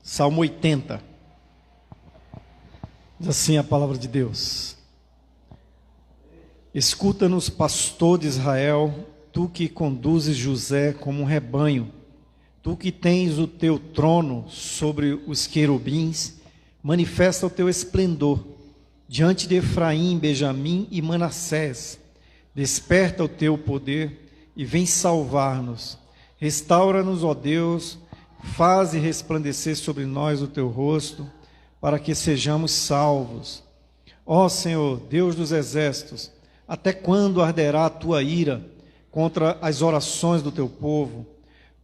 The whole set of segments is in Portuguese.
Salmo 80. Diz assim a palavra de Deus: Escuta-nos, pastor de Israel, tu que conduzes José como um rebanho, tu que tens o teu trono sobre os querubins, manifesta o teu esplendor diante de Efraim, Benjamim e Manassés. Desperta o teu poder e vem salvar-nos. Restaura-nos, ó Deus, faze resplandecer sobre nós o teu rosto, para que sejamos salvos. Ó Senhor, Deus dos exércitos, até quando arderá a tua ira contra as orações do teu povo?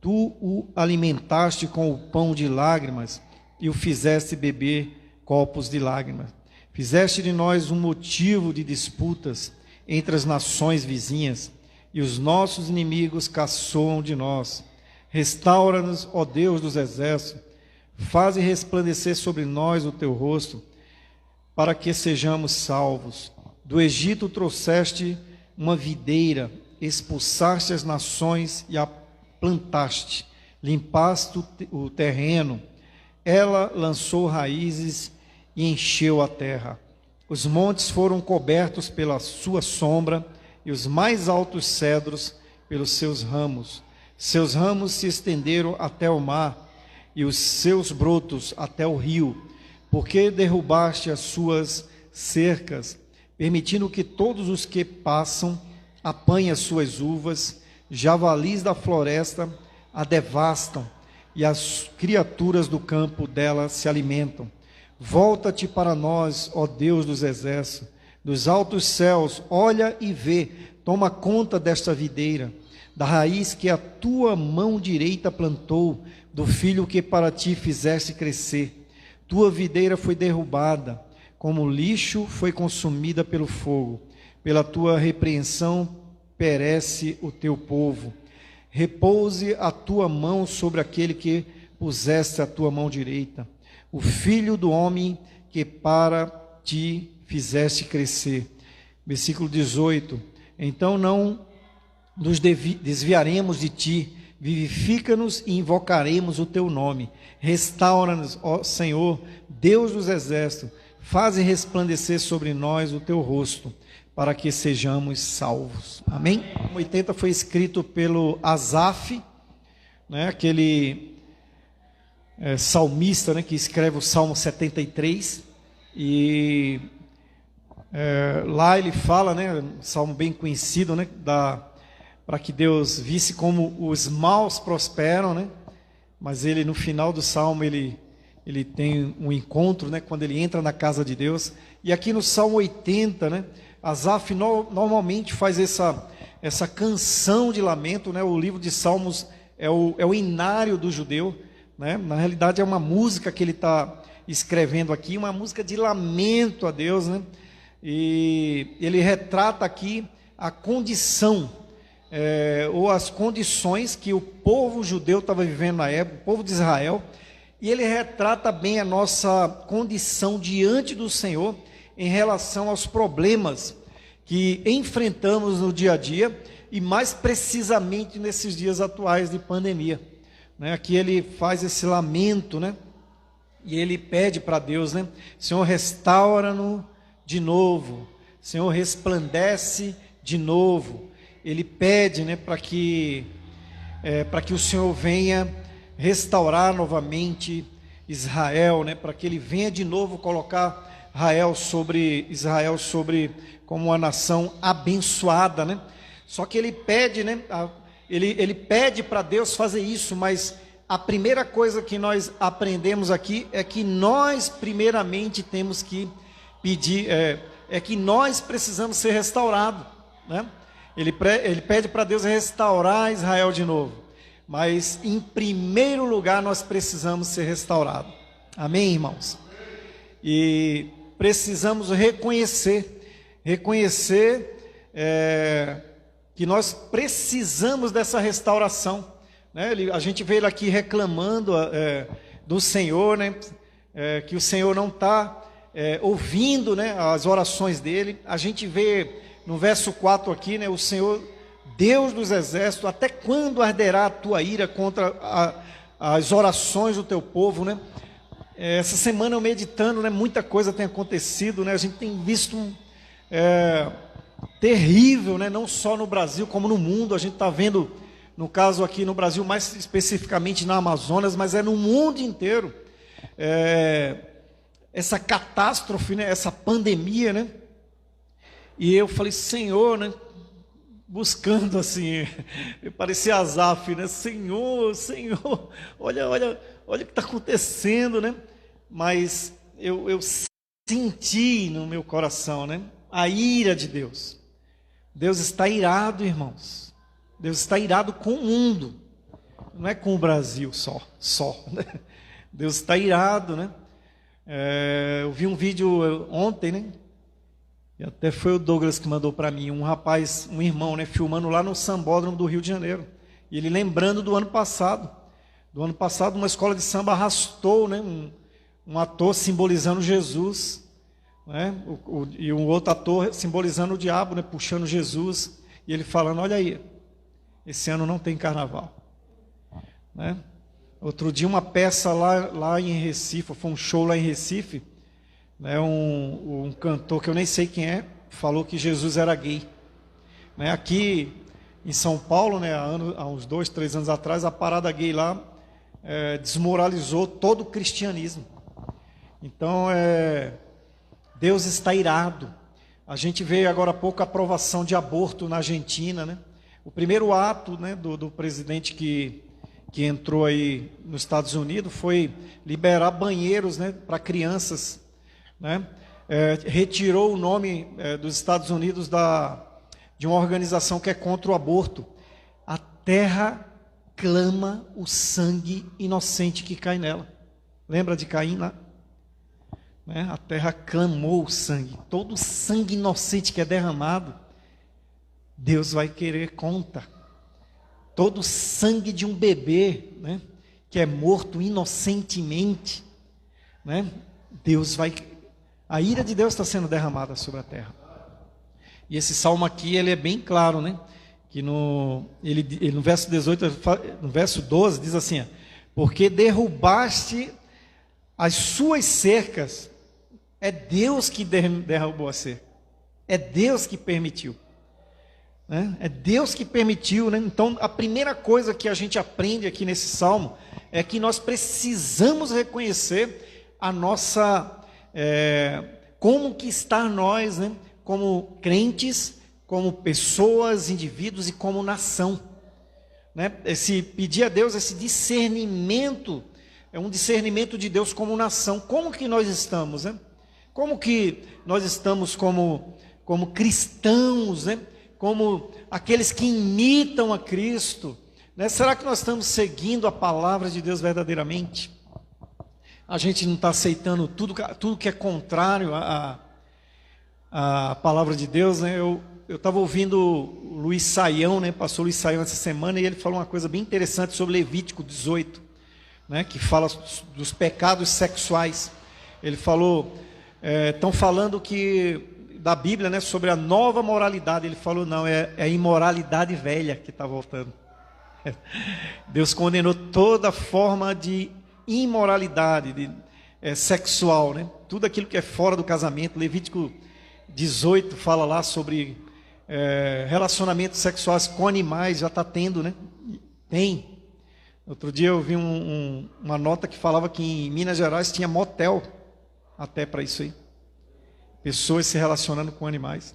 Tu o alimentaste com o pão de lágrimas e o fizeste beber copos de lágrimas. Fizeste de nós um motivo de disputas entre as nações vizinhas, e os nossos inimigos caçoam de nós. Restaura-nos, ó Deus dos exércitos, faze resplandecer sobre nós o teu rosto, para que sejamos salvos. Do Egito trouxeste uma videira, expulsaste as nações e a plantaste, limpaste o terreno, ela lançou raízes e encheu a terra. Os montes foram cobertos pela sua sombra, e os mais altos cedros pelos seus ramos. Seus ramos se estenderam até o mar, e os seus brotos até o rio. Porque derrubaste as suas cercas, permitindo que todos os que passam apanhem as suas uvas, javalis da floresta a devastam, e as criaturas do campo dela se alimentam. Volta-te para nós, ó Deus dos exércitos, dos altos céus, olha e vê, toma conta desta videira, da raiz que a tua mão direita plantou, do filho que para ti fizeste crescer. Tua videira foi derrubada, como lixo foi consumida pelo fogo. Pela tua repreensão perece o teu povo. Repouse a tua mão sobre aquele que puseste a tua mão direita, o filho do homem que para ti fizeste crescer. Versículo 18. Então não nos desviaremos de ti, vivifica-nos e invocaremos o teu nome. Restaura-nos, ó Senhor, Deus dos exércitos, faze resplandecer sobre nós o teu rosto, para que sejamos salvos. Amém? O 80 foi escrito pelo Asaf, né, aquele salmista, né, que escreve o Salmo 73, e lá ele fala, né, um salmo bem conhecido, né, para que Deus visse como os maus prosperam, né, mas ele no final do salmo ele tem um encontro, né, quando ele entra na casa de Deus. E aqui no Salmo 80, né, Asaf normalmente faz essa canção de lamento, né, o livro de Salmos é o inário do judeu, né, na realidade é uma música que ele está escrevendo aqui, uma música de lamento a Deus, né, e ele retrata aqui a condição, ou as condições que o povo judeu estava vivendo na época, o povo de Israel, e ele retrata bem a nossa condição diante do Senhor em relação aos problemas que enfrentamos no dia a dia, e mais precisamente nesses dias atuais de pandemia, né? Aqui ele faz esse lamento, né? E ele pede para Deus, né? Senhor, restaura-nos de novo, Senhor, resplandece de novo. Ele pede, né, para que o Senhor venha restaurar novamente Israel, né, para que ele venha de novo colocar Israel sobre como uma nação abençoada, né? Só que ele pede, né, ele pede para Deus fazer isso, mas a primeira coisa que nós aprendemos aqui é que nós primeiramente temos que pedir, que nós precisamos ser restaurados, né? Ele pede para Deus restaurar Israel de novo, mas em primeiro lugar nós precisamos ser restaurados. Amém, irmãos? E precisamos reconhecer que nós precisamos dessa restauração, né? A gente vê ele aqui reclamando do Senhor, né? Que o Senhor não está ouvindo, né, as orações dele. A gente vê no verso 4 aqui, né, o Senhor, Deus dos exércitos, até quando arderá a tua ira contra as orações do teu povo, né? essa semana eu meditando, né, muita coisa tem acontecido, né, a gente tem visto terrível, né, não só no Brasil como no mundo. A gente está vendo, no caso aqui no Brasil, mais especificamente na Amazonas, mas é no mundo inteiro, essa catástrofe, né, essa pandemia, né? E eu falei, Senhor, né, buscando assim, parecia Asaf, né? Senhor, Senhor, olha o que está acontecendo, né? Mas eu senti no meu coração, né, a ira de Deus. Deus está irado, irmãos. Deus está irado com o mundo, não é com o Brasil só, né? Deus está irado, né? Eu vi um vídeo ontem, né? E até foi o Douglas que mandou para mim, um rapaz, um irmão, né, filmando lá no Sambódromo do Rio de Janeiro. E ele lembrando do ano passado. Do ano passado, uma escola de samba arrastou, né, um ator simbolizando Jesus, né, e um outro ator simbolizando o diabo, né, puxando Jesus. E ele falando, olha aí, esse ano não tem carnaval, né? Outro dia uma peça lá em Recife, foi um show lá em Recife, né, um cantor que eu nem sei quem é, falou que Jesus era gay, né? Aqui em São Paulo, né, há uns 2, 3 anos atrás, a parada gay lá desmoralizou todo o cristianismo. Então, Deus está irado. A gente vê agora há pouco a aprovação de aborto na Argentina, né? O primeiro ato, né, do presidente que entrou aí nos Estados Unidos foi liberar banheiros, né, para crianças, né? Retirou o nome dos Estados Unidos de uma organização que é contra o aborto. A terra clama o sangue inocente que cai nela. Lembra de Caim lá? Né? A terra clamou o sangue. Todo o sangue inocente que é derramado, Deus vai querer conta. Todo o sangue de um bebê, né, que é morto inocentemente, né, a ira de Deus está sendo derramada sobre a terra. E esse salmo aqui, ele é bem claro, né? Que ele no verso 18, no verso 12, diz assim: porque derrubaste as suas cercas. É Deus que derrubou a cerca. É Deus que permitiu, né? É Deus que permitiu, né? Então, a primeira coisa que a gente aprende aqui nesse salmo é que nós precisamos reconhecer a nossa como que está nós, né, como crentes, como pessoas, indivíduos e como nação, né? Pedir a Deus esse discernimento, é um discernimento de Deus como nação. Como que nós estamos, né? Como que nós estamos como cristãos, né? Como aqueles que imitam a Cristo, né? Será que nós estamos seguindo a palavra de Deus verdadeiramente? A gente não está aceitando tudo que é contrário à palavra de Deus, né? Eu estava ouvindo o Luiz Saião, né? Pastor Luiz Saião essa semana, e ele falou uma coisa bem interessante sobre Levítico 18, né? Que fala dos pecados sexuais. Ele falou, estão falando que da Bíblia, né, sobre a nova moralidade. Ele falou, não, é a imoralidade velha que está voltando. Deus condenou toda forma de imoralidade sexual, né? Tudo aquilo que é fora do casamento. Levítico 18 fala lá sobre relacionamentos sexuais com animais, já está tendo, né? Tem. Outro dia eu vi uma nota que falava que em Minas Gerais tinha motel até para isso aí. Pessoas se relacionando com animais,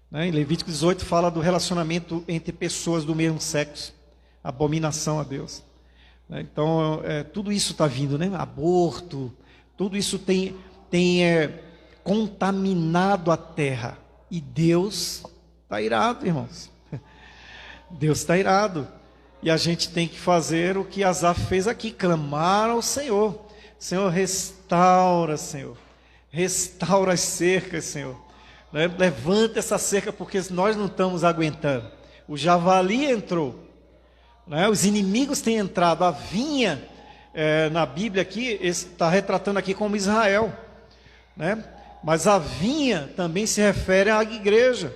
né? Em Levítico 18 fala do relacionamento entre pessoas do mesmo sexo, abominação a Deus. Então, tudo isso está vindo, né? Aborto, tudo isso tem contaminado a terra. E Deus está irado, irmãos. Deus está irado. E a gente tem que fazer o que Asaf fez aqui, clamar ao Senhor. Senhor, restaura, Senhor. Restaura as cercas, Senhor. Levanta essa cerca, porque nós não estamos aguentando. O javali entrou, né? Os inimigos têm entrado. A vinha, na Bíblia aqui, está retratando aqui como Israel, né? Mas a vinha também se refere à igreja,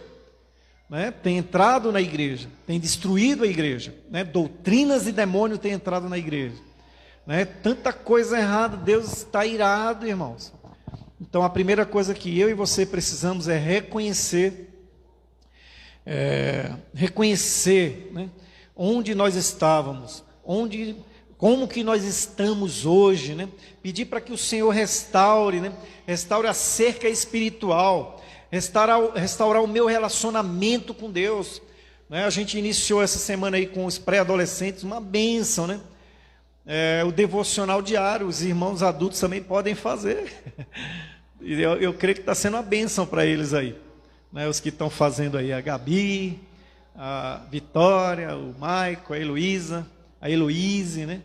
né? Tem entrado na igreja, tem destruído a igreja, né? Doutrinas e demônios têm entrado na igreja, né? Tanta coisa errada, Deus está irado, irmãos. Então a primeira coisa que eu e você precisamos é reconhecer, né? Onde nós estávamos, como que nós estamos hoje, né? Pedir para que o Senhor restaure, né? Restaure a cerca espiritual, restaurar o meu relacionamento com Deus, né? A gente iniciou essa semana aí com os pré-adolescentes, uma bênção, né? O devocional diário, os irmãos adultos também podem fazer. E eu creio que está sendo uma bênção para eles aí, né? Os que estão fazendo aí, a Gabi, a Vitória, o Maico, a Heloísa, a Heloíse, né?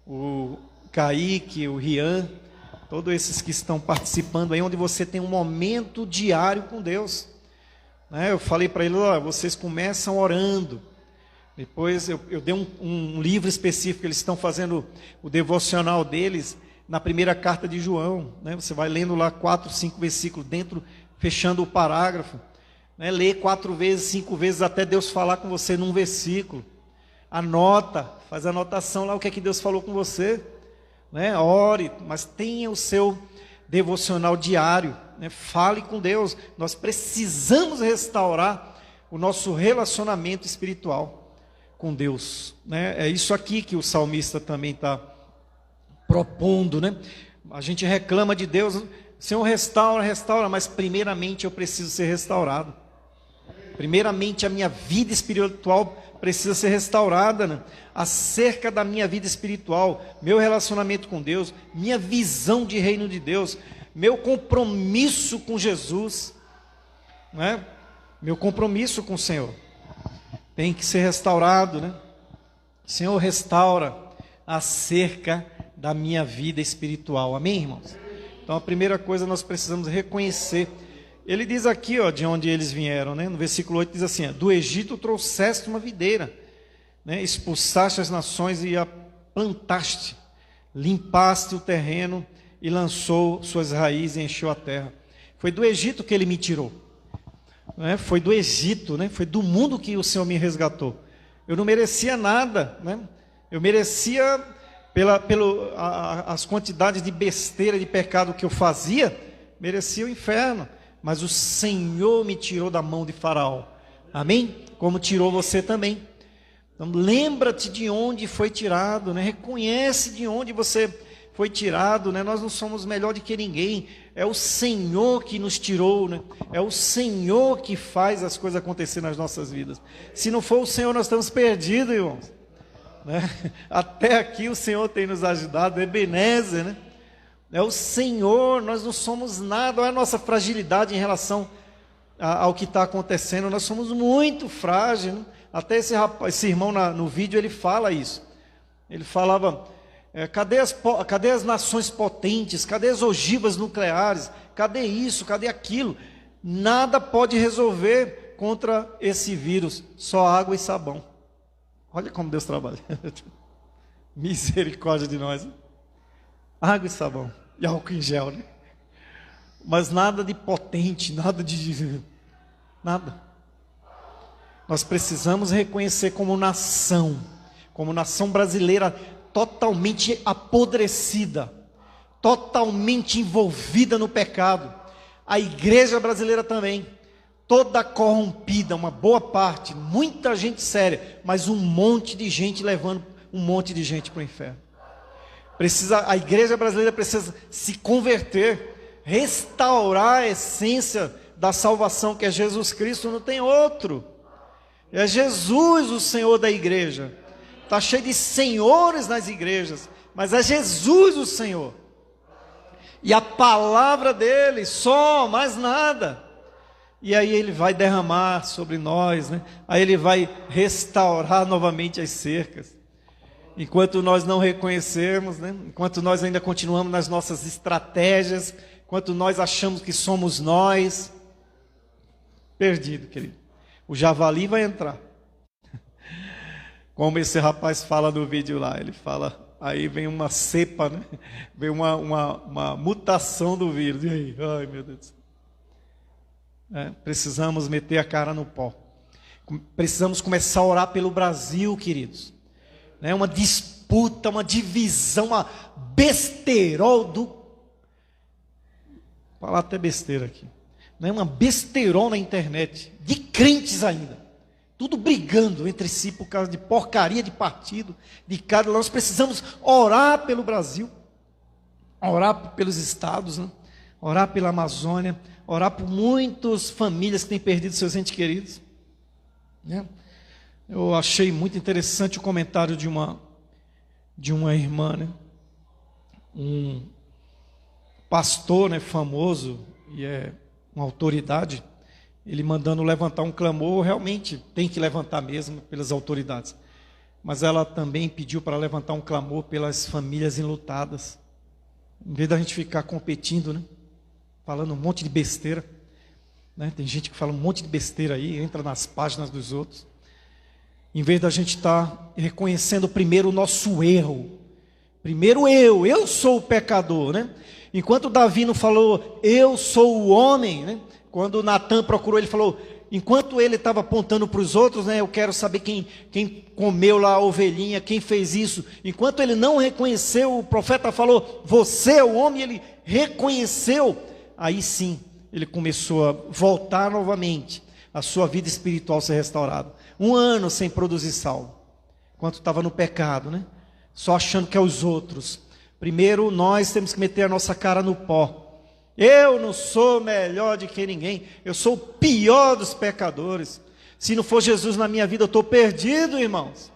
O Kaique, o Rian, todos esses que estão participando aí, onde você tem um momento diário com Deus, né? Eu falei para eles, vocês começam orando, depois eu dei um livro específico, eles estão fazendo o devocional deles na primeira carta de João, né? Você vai lendo lá 4, 5 versículos dentro, fechando o parágrafo, né? Lê 4 vezes, 5 vezes, até Deus falar com você num versículo. Anota, faz anotação lá o que é que Deus falou com você, né? Ore, mas tenha o seu devocional diário, né? Fale com Deus. Nós precisamos restaurar o nosso relacionamento espiritual com Deus, né? É isso aqui que o salmista também está propondo, né? A gente reclama de Deus, Senhor, restaura, mas primeiramente eu preciso ser restaurado. Primeiramente a minha vida espiritual precisa ser restaurada, né? Acerca da minha vida espiritual, meu relacionamento com Deus, minha visão de reino de Deus, meu compromisso com Jesus, né? Meu compromisso com o Senhor tem que ser restaurado, né? Senhor, restaura acerca da minha vida espiritual, amém, irmãos? Então a primeira coisa nós precisamos reconhecer. Ele diz aqui, de onde eles vieram, né? No versículo 8 diz assim, do Egito trouxeste uma videira, né? Expulsaste as nações e a plantaste, limpaste o terreno e lançou suas raízes e encheu a terra. Foi do Egito que ele me tirou, né? Foi do Egito, né? Foi do mundo que o Senhor me resgatou. Eu não merecia nada, né? Eu merecia as quantidades de besteira, de pecado que eu fazia, merecia o inferno. Mas o Senhor me tirou da mão de Faraó, amém? Como tirou você também. Então lembra-te de onde foi tirado, né? Reconhece de onde você foi tirado, né? Nós não somos melhor do que ninguém, é o Senhor que nos tirou, né? É o Senhor que faz as coisas acontecer nas nossas vidas. Se não for o Senhor, nós estamos perdidos, irmãos, né? Até aqui o Senhor tem nos ajudado, Ebenezer, né? É o Senhor, nós não somos nada, olha a nossa fragilidade em relação ao que está acontecendo, nós somos muito frágeis, né? Até esse irmão no vídeo ele fala isso, ele falava, cadê as nações potentes, cadê as ogivas nucleares, cadê isso, cadê aquilo? Nada pode resolver contra esse vírus, só água e sabão. Olha como Deus trabalha. Misericórdia de nós, né? Água e sabão e álcool em gel, né? Mas nada de potente, nada. Nós precisamos reconhecer como nação brasileira totalmente apodrecida, totalmente envolvida no pecado. A igreja brasileira também, toda corrompida, uma boa parte, muita gente séria, mas um monte de gente levando um monte de gente para o inferno. A igreja brasileira precisa se converter, restaurar a essência da salvação, que é Jesus Cristo, não tem outro. É Jesus o Senhor da igreja. Está cheio de senhores nas igrejas, mas é Jesus o Senhor. E a palavra dele, só, mais nada. E aí ele vai derramar sobre nós, né? Aí ele vai restaurar novamente as cercas. Enquanto nós não reconhecermos, né? Enquanto nós ainda continuamos nas nossas estratégias, enquanto nós achamos que somos nós, perdido, querido. O javali vai entrar. Como esse rapaz fala no vídeo lá, ele fala, aí vem uma cepa, né? Vem uma mutação do vírus. E aí? Ai, meu Deus do céu. Precisamos meter a cara no pó. Precisamos começar a orar pelo Brasil, queridos. né? Uma disputa, uma divisão, uma besterol do... Falar até besteira aqui, né? Uma besterol na internet, de crentes ainda, tudo brigando entre si por causa de porcaria de partido, de cada... Nós precisamos orar pelo Brasil, orar pelos estados, né? Orar pela Amazônia, orar por muitas famílias que têm perdido seus entes queridos, né? Eu achei muito interessante o comentário de uma irmã, né? Um pastor, né, famoso, e é uma autoridade, ele mandando levantar um clamor. Realmente tem que levantar mesmo pelas autoridades, mas ela também pediu para levantar um clamor pelas famílias enlutadas, em vez da gente ficar competindo, né, falando um monte de besteira, né? Tem gente que fala um monte de besteira aí, entra nas páginas dos outros, em vez da gente estar reconhecendo primeiro o nosso erro. Primeiro eu sou o pecador, né? Enquanto Davi não falou, eu sou o homem, né? Quando Natan procurou, ele falou, enquanto ele estava apontando para os outros, né? Eu quero saber quem comeu lá a ovelhinha, quem fez isso. Enquanto ele não reconheceu, o profeta falou, você é o homem, ele reconheceu. Aí sim, ele começou a voltar novamente, a sua vida espiritual ser restaurada. 1 ano sem produzir sal, enquanto estava no pecado, né? Só achando que é os outros. Primeiro nós temos que meter a nossa cara no pó. Eu não sou melhor de que ninguém, eu sou o pior dos pecadores. Se não for Jesus na minha vida, eu estou perdido, irmãos.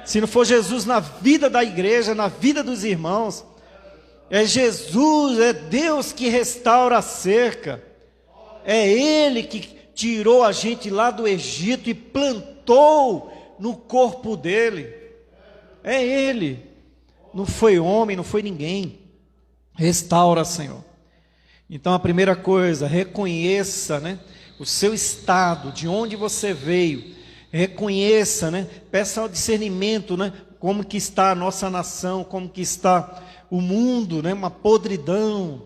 Se não for Jesus na vida da igreja, na vida dos irmãos, é Jesus, é Deus que restaura a cerca. É Ele que tirou a gente lá do Egito e plantou no corpo dele. É Ele, não foi homem, não foi ninguém. Restaura, Senhor. Então a primeira coisa, reconheça, né, o seu estado, de onde você veio. Reconheça, né, peça o discernimento, né, como que está a nossa nação, como que está o mundo, né, uma podridão,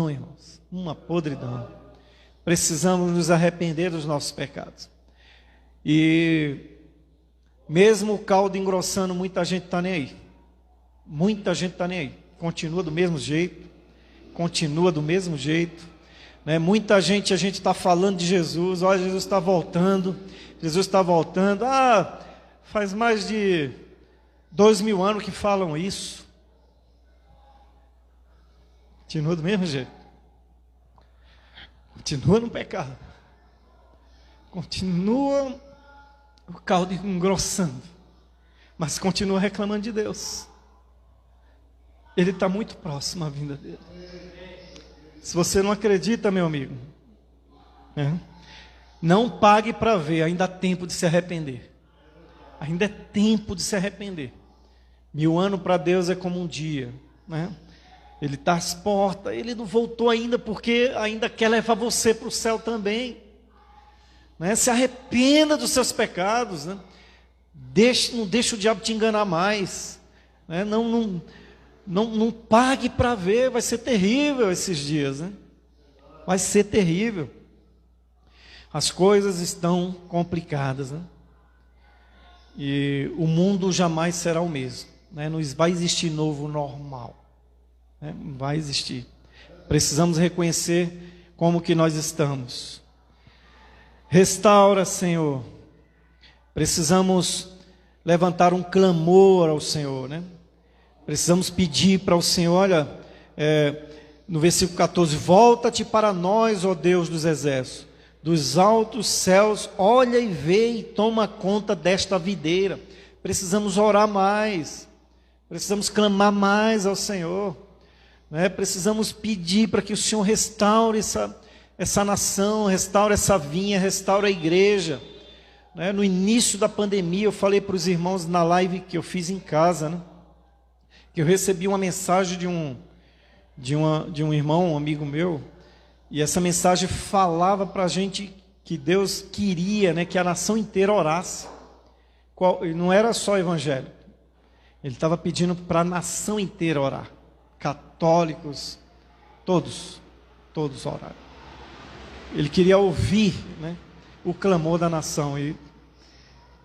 irmãos, uma podridão. Precisamos nos arrepender dos nossos pecados. E mesmo o caldo engrossando, muita gente está nem aí. Muita gente está nem aí. Continua do mesmo jeito. Né? Muita gente, a gente está falando de Jesus. Olha, Jesus está voltando. Faz mais de 2000 anos que falam isso. Continua do mesmo jeito. Continua no pecado. Continua o caldo engrossando, mas continua reclamando de Deus. Ele está muito próximo à vinda dele. Se você não acredita, meu amigo, né, não pague para ver, ainda há tempo de se arrepender. Ainda é tempo de se arrepender. 1000 anos para Deus é como um dia, né? Ele está às portas, ele não voltou ainda, porque ainda quer levar você para o céu também. Né? Se arrependa dos seus pecados, né? Não deixe o diabo te enganar mais, né? Não pague para ver, vai ser terrível esses dias, né? Vai ser terrível. As coisas estão complicadas, né? E o mundo jamais será o mesmo, né? Não vai existir novo normal, né? Não vai existir. Precisamos reconhecer como que nós estamos. Restaura, Senhor. Precisamos levantar um clamor ao Senhor, né? Precisamos pedir para o Senhor, olha, no versículo 14, volta-te para nós, ó Deus dos exércitos, dos altos céus, olha e vê e toma conta desta videira. Precisamos orar mais, precisamos clamar mais ao Senhor, né? Precisamos pedir para que o Senhor restaure essa nação, restaure essa vinha, restaure a igreja, né? No início da pandemia, eu falei para os irmãos na live que eu fiz em casa, né, que eu recebi uma mensagem de um irmão, um amigo meu, e essa mensagem falava para a gente que Deus queria, né, que a nação inteira orasse. Não era só evangélico, ele estava pedindo para a nação inteira orar, católicos, todos oraram. Ele queria ouvir, né, o clamor da nação, e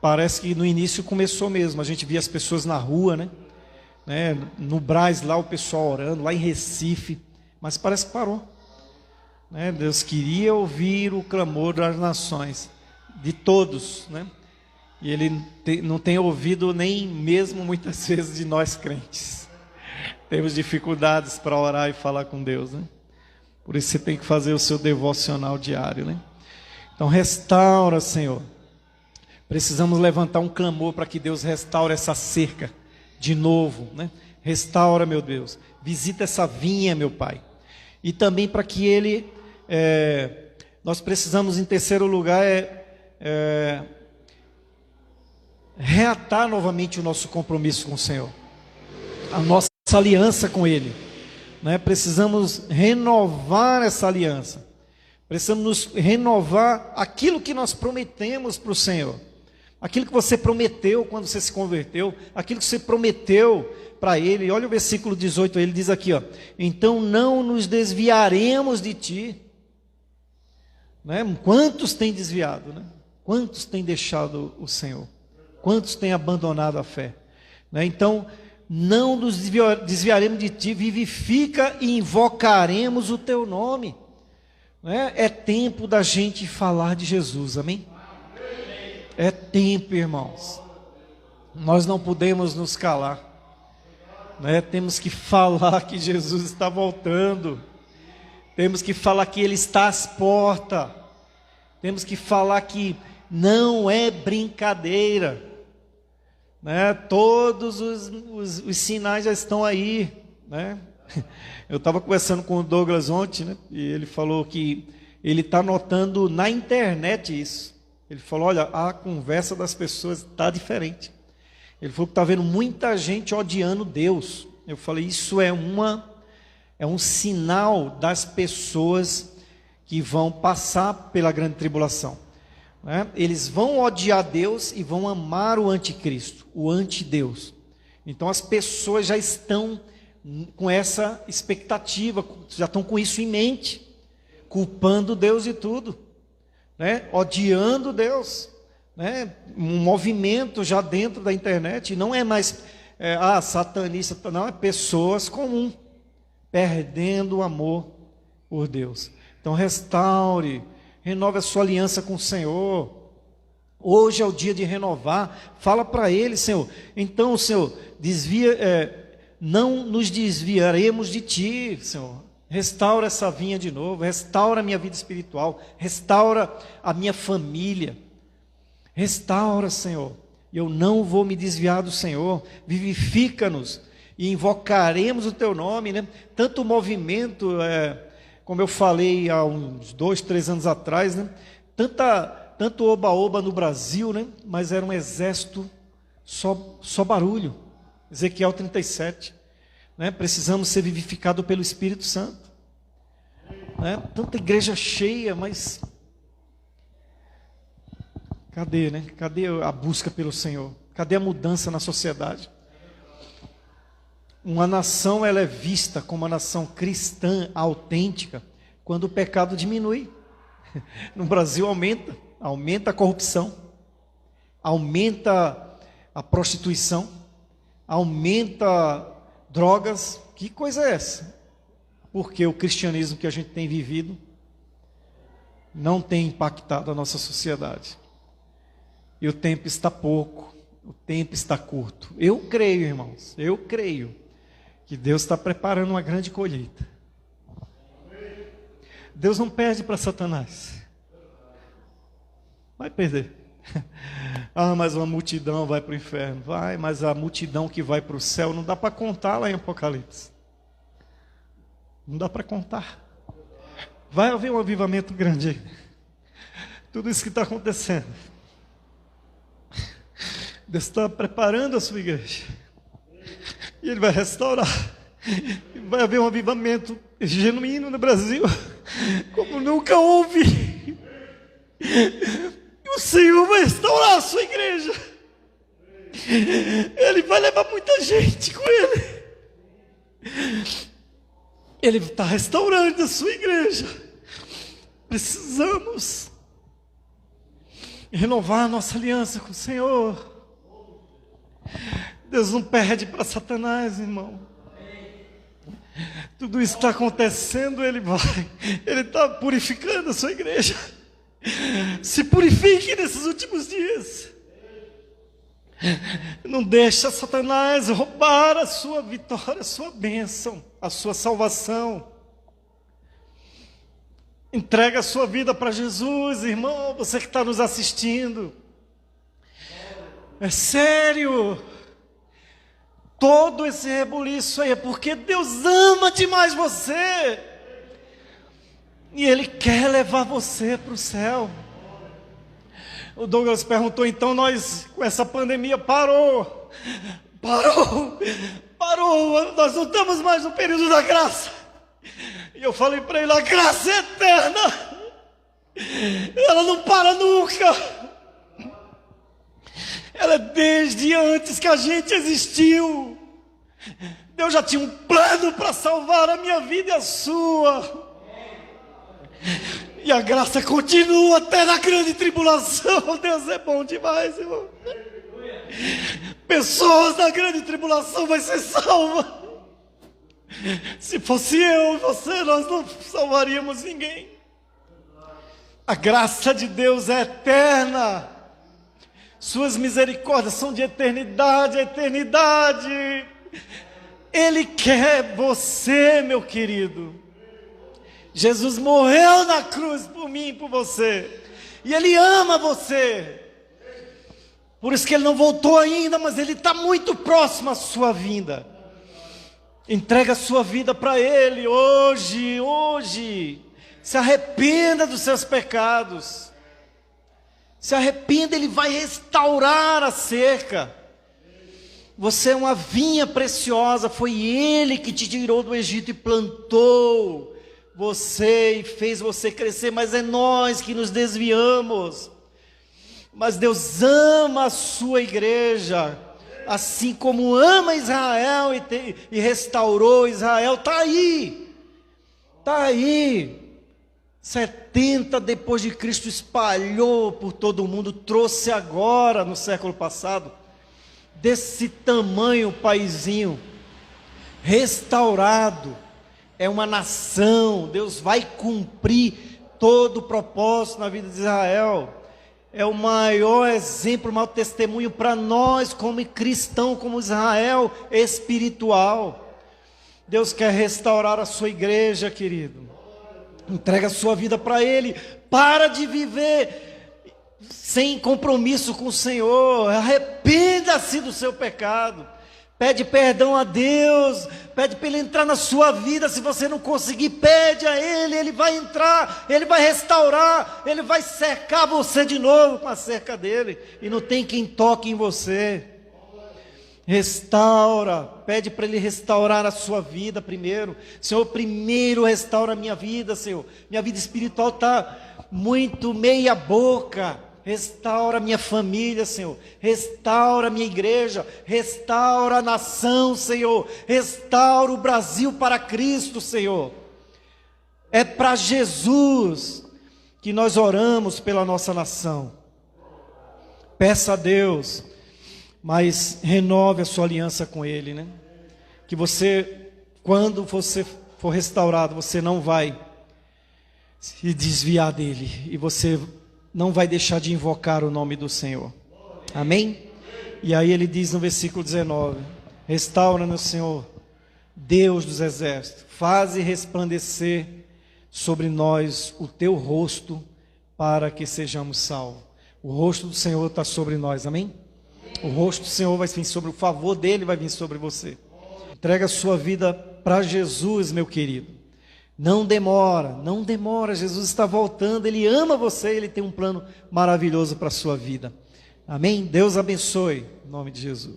Parece que no início começou mesmo, a gente via as pessoas na rua, né? No Brás lá o pessoal orando, lá em Recife, mas parece que parou. Deus queria ouvir o clamor das nações, de todos, né? E Ele não tem ouvido nem mesmo muitas vezes de nós crentes. Temos dificuldades para orar e falar com Deus, né? Por isso você tem que fazer o seu devocional diário, né? Então restaura, Senhor. Precisamos levantar um clamor para que Deus restaure essa cerca de novo, né? Restaura, meu Deus. Visita essa vinha, meu Pai. E também para que Ele... nós precisamos, em terceiro lugar, reatar novamente o nosso compromisso com o Senhor. A nossa aliança com Ele. Né? Precisamos renovar essa aliança. Precisamos nos renovar aquilo que nós prometemos para o Senhor. Aquilo que você prometeu quando você se converteu, aquilo que você prometeu para Ele. Olha o versículo 18, ele diz aqui, ó: então não nos desviaremos de Ti. Né? Quantos têm desviado, né? Quantos têm deixado o Senhor? Quantos têm abandonado a fé? Né? Então, não nos desviaremos de Ti, vivifica e invocaremos o Teu nome. Né? É tempo da gente falar de Jesus, amém? É tempo, irmãos. Nós não podemos nos calar. Né? Temos que falar que Jesus está voltando. Temos que falar que Ele está às portas. Temos que falar que não é brincadeira. Né? Todos os sinais já estão aí. Né? Eu estava conversando com o Douglas ontem, né? E ele falou que ele está notando na internet isso. Ele falou, olha, a conversa das pessoas está diferente. Ele falou que está vendo muita gente odiando Deus. Eu falei, isso é um sinal das pessoas que vão passar pela grande tribulação. Né? Eles vão odiar Deus e vão amar o anticristo, o antideus. Então as pessoas já estão com essa expectativa, já estão com isso em mente, culpando Deus de tudo. Né? Odiando Deus, né? Um movimento já dentro da internet, não é mais satanista, não, é pessoas comuns, perdendo o amor por Deus. Então restaure, renove a sua aliança com o Senhor. Hoje é o dia de renovar, fala para Ele, Senhor, então Senhor, não nos desviaremos de Ti, Senhor. Restaura essa vinha de novo, restaura a minha vida espiritual, restaura a minha família, restaura, Senhor. Eu não vou me desviar do Senhor, vivifica-nos e invocaremos o Teu nome, né? Tanto o movimento, como eu falei há uns 2, 3 anos atrás, né? Tanto oba-oba no Brasil, né? Mas era um exército só barulho. Ezequiel 37. Né? Precisamos ser vivificados pelo Espírito Santo. Né? Tanta igreja cheia, mas cadê, né? Cadê a busca pelo Senhor? Cadê a mudança na sociedade? Uma nação, ela é vista como uma nação cristã autêntica quando o pecado diminui. No Brasil aumenta a corrupção, aumenta a prostituição, aumenta drogas. Que coisa é essa? Porque o cristianismo que a gente tem vivido não tem impactado a nossa sociedade. E o tempo está pouco, o tempo está curto. Eu creio, irmãos, eu creio que Deus está preparando uma grande colheita. Deus não perde para Satanás. Vai perder. Mas uma multidão vai para o inferno. Vai, mas a multidão que vai para o céu não dá para contar lá em Apocalipse. Não dá para contar. Vai haver um avivamento grande aí. Tudo isso que está acontecendo. Deus está preparando a sua igreja. E Ele vai restaurar. Vai haver um avivamento genuíno no Brasil, como nunca houve. O Senhor vai restaurar a sua igreja. Ele vai levar muita gente com Ele. Ele está restaurando a sua igreja. Precisamos renovar a nossa aliança com o Senhor. Deus não perde para Satanás, irmão. Tudo isso está acontecendo, Ele está purificando a sua igreja. Se purifique nesses últimos dias. Não deixa Satanás roubar a sua vitória, a sua bênção, a sua salvação. Entrega a sua vida para Jesus, irmão, você que está nos assistindo. É sério. Todo esse rebuliço aí é porque Deus ama demais você. E Ele quer levar você para o céu. O Douglas perguntou, então nós, com essa pandemia, parou, nós não estamos mais no período da graça. E eu falei para ele, a graça é eterna, ela não para nunca. Ela é desde antes que a gente existiu. Deus já tinha um plano para salvar a minha vida e a sua. E a graça continua até na grande tribulação. Deus é bom demais, irmão. Pessoas na grande tribulação vão ser salvas. Se fosse eu e você, nós não salvaríamos ninguém. A graça de Deus é eterna. Suas misericórdias são de eternidade a eternidade. Ele quer você, meu querido. Jesus morreu na cruz por mim e por você. E Ele ama você. Por isso que Ele não voltou ainda, mas Ele está muito próximo à sua vinda. Entrega a sua vida para Ele hoje. Se arrependa dos seus pecados. Se arrependa, Ele vai restaurar a cerca. Você é uma vinha preciosa, foi Ele que te tirou do Egito e plantou você e fez você crescer, mas é nós que nos desviamos. Mas Deus ama a sua igreja, assim como ama Israel e restaurou Israel. Está aí. 70 depois de Cristo, espalhou por todo o mundo, trouxe agora no século passado, desse tamanho paizinho, restaurado, é uma nação. Deus vai cumprir todo o propósito na vida de Israel. É o maior exemplo, o maior testemunho para nós como cristão, como Israel espiritual. Deus quer restaurar a sua igreja, querido. Entrega a sua vida para Ele. Para de viver sem compromisso com o Senhor. Arrependa-se do seu pecado. Pede perdão a Deus. Pede para Ele entrar na sua vida. Se você não conseguir, pede a Ele. Ele vai entrar, Ele vai restaurar, Ele vai cercar você de novo com a cerca dEle. E não tem quem toque em você. Restaura, pede para Ele restaurar a sua vida primeiro. Senhor, primeiro restaura a minha vida, Senhor. Minha vida espiritual está muito meia boca. Restaura a minha família, Senhor. Restaura a minha igreja. Restaura a nação, Senhor. Restaura o Brasil para Cristo, Senhor. É para Jesus que nós oramos pela nossa nação. Peça a Deus, mas renove a sua aliança com Ele, né? Que você, quando você for restaurado, você não vai se desviar dEle. E você não vai deixar de invocar o nome do Senhor. Amém? E aí ele diz no versículo 19: restaura-nos, Senhor, Deus dos exércitos, faze resplandecer sobre nós o teu rosto, para que sejamos salvos. O rosto do Senhor está sobre nós, amém? O rosto do Senhor vai vir sobre, o favor dele vai vir sobre você. Entrega a sua vida para Jesus, meu querido. Não demora, Jesus está voltando, Ele ama você, Ele tem um plano maravilhoso para a sua vida. Amém? Deus abençoe, em nome de Jesus.